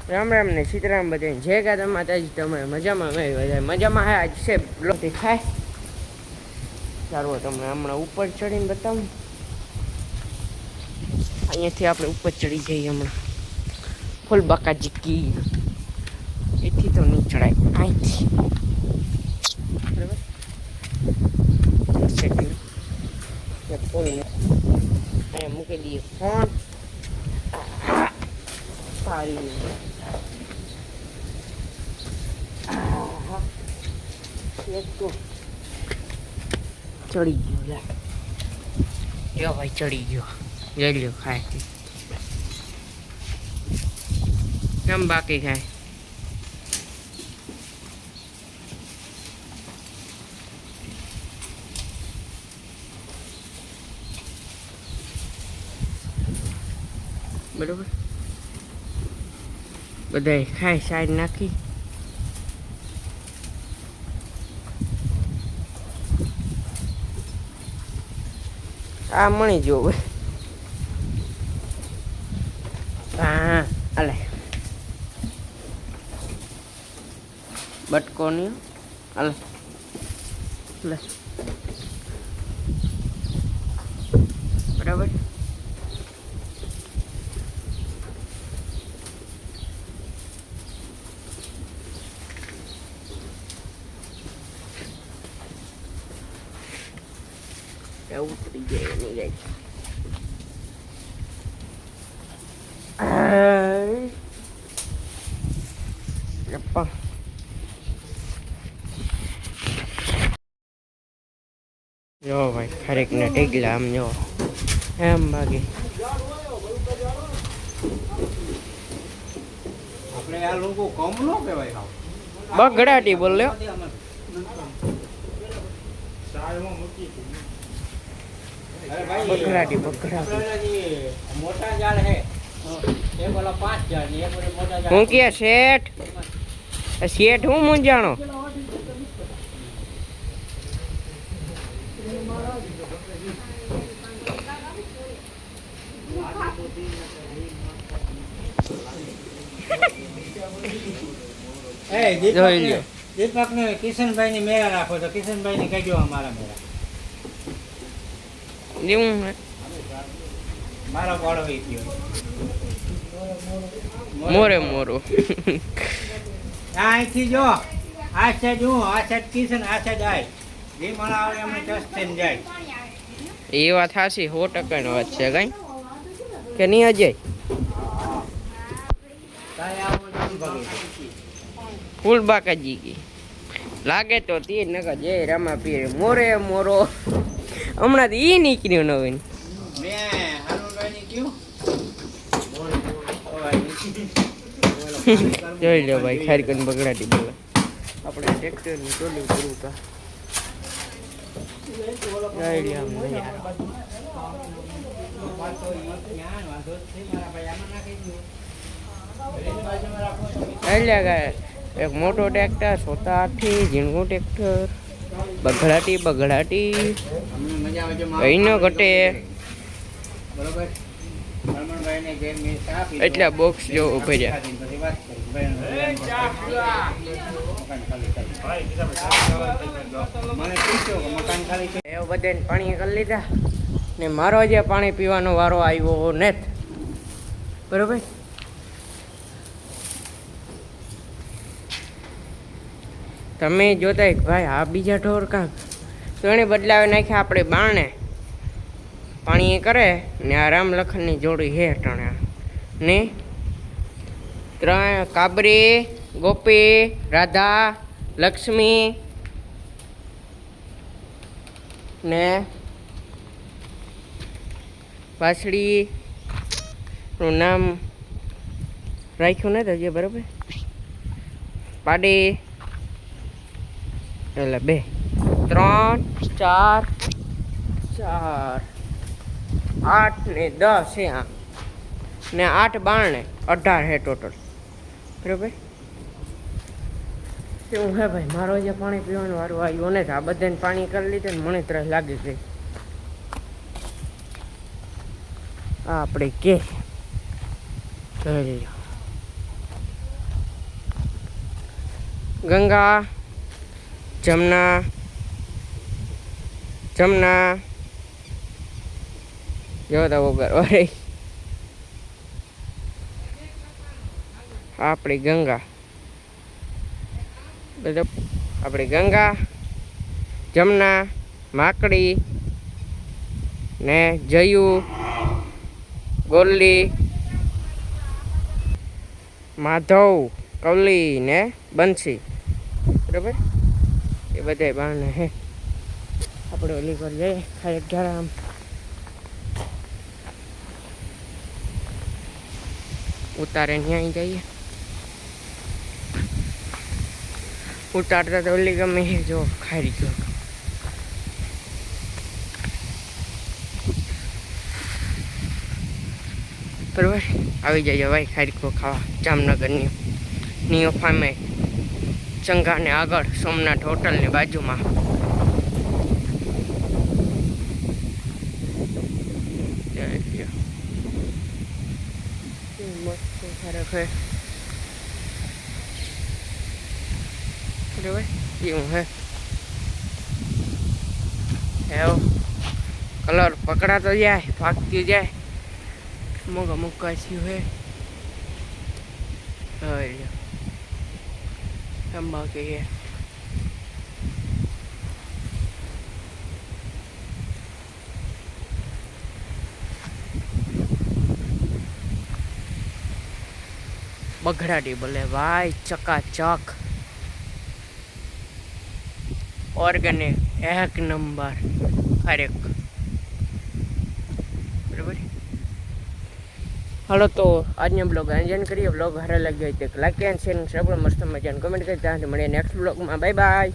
રામ રામ ને સીતારામ બધાને જય ગાતા માતાજી. તમે મજામાં? અમે બધા મજામાં. આજ છે બ્લોક થાય સારું. તમને હમણાં ઉપર ચડીને બતાવું. અહીંયાથી આપણે ઉપર ચડી જઈએ હમણાં. ફૂલ બાકાજી કી એથી તો નહીં ચડાય, અહીંથી બરાબર. સેટિંગ અહીંયા મૂકી દઈએ ફોન પાડીને. ચડી ગયો લે, જો ભાઈ ચડી ગયો. જઈ લ્યો ખાય કેમ બાકી ખાય. બરોબર, બધા ખાય સાઈડ નાખી. આ મણી જો હા અલે બટકો ની અલે લે બરાબર. ઉતરી જાય નહીં જાય. જો ભાઈ ખરેક ને ટેકલા આમ જો એમ બાકી આપણે આ લોકો કમ નો કહેવાય. બગડાટી બોલ લ્યો. બગડાટી મોટા ઝાડ હે એ બોલા 5 ઝાડ ને એ બોલે મોટા ઝાડ. હું કે શેઠ શેઠ હું મૂંઝાણો. જોઈ લ્યો. દીપક ને કિશનભાઈ ની મેળા રાખો તો કિશનભાઈ ને કહેજો અમારા મેળા જેવું મારો પાડો હોય ગયો મોરે મોરો. અહીંથી જો આ સાઈડ હું આ સાઈડ કિશન આ સાઈડ આય જે મળા આવે એમને ટચ થઈને જાય. એ વાત હાસી 100% વાત છે. કઈ કે નહીં અજય ફૂલ બાકાજી કી લાગે તો તે નકા જય રામા પીર મોરે મોરો. હમણાં તો ઈ નીકળ્યો નવીન. જોઈ લો ભાઈ ખારકન બગડાટી બોલે. આપણે ટ્રેક્ટરની ટોલી કરું કા જોઈ લો અમને એક મોટો ટ્રેક્ટર 7-8 ઝીણકું ટ્રેક્ટર બગડાટી અહીંનો ઘટે એટલા બોક્સ જો ઉભી રહ્યા. એવું બધાને પાણી કરી લીધા ને મારો જે પાણી પીવાનો વારો આવ્યો ને બરોબર. તમે જોતા ભાઈ આ બીજા ઢોર કાંક તો એને બદલાવી નાખ્યા. આપણે બાણે પાણી એ કરે ને આ રામ લખનની જોડી હે ટણા ને 3 કાબરી ગોપી રાધા લક્ષ્મી ને વાસળી નું નામ રાખ્યું ને તો જે બરાબર પાડી એટલે 2 3 4 8 ને 10 છે આ ને 8 બારણે 18 હે ટોટલ બરાબર. એવું હે ભાઈ મારો જે પાણી પીવાનું વારું આવ્યું ને આ બધાને પાણી કરી લીધું ને મને ત્રસ લાગી ગઈ. આ આપણે કે ગંગા, જમના, જમના, જો તો વગર અરે આપણી ગંગા, બધું આપણી ગંગા, જમના, માકડી ને જયુ, ગોલ્લી, માધવ, કવલી ને બંસી, બરાબર એ બધા બહાને હે. આપણે ઓલી પર જઈએ ખાલી ગરમ ઉતારે ત્યાં જઈએ. ઉતારતા તો ઓલી ગમે છે જો ખાઈ ગયો. બરાબર આવી જાય ભાઈ ખારીકો ખાવા જામનગરની નિયો ફામે ચંગાને આગળ સોમનાથ હોટલની બાજુમાં. મસ્ત ખરેખર બરાબર એવું હે એવો કલર પકડાતો જાય ભાગતી જાય મોગા મુક્કા થયું હે. બાકી હે બગડાટી બોલે ભાઈ ચકાચક ઓર્ગેનિક એક નંબર ખરેખર બરાબર. હાલો તો આજનો બ્લોગ એન્જોય કરીએ. બ્લોગ હારે લાગ્યો હોય તો લાઈક એન્ડ શેર સબસ્ક્રાઇબ મસ્ત મજાને કમેન્ટ કરી. ત્યાંથી મળીએ નેક્સ્ટ બ્લોગમાં. Bye bye.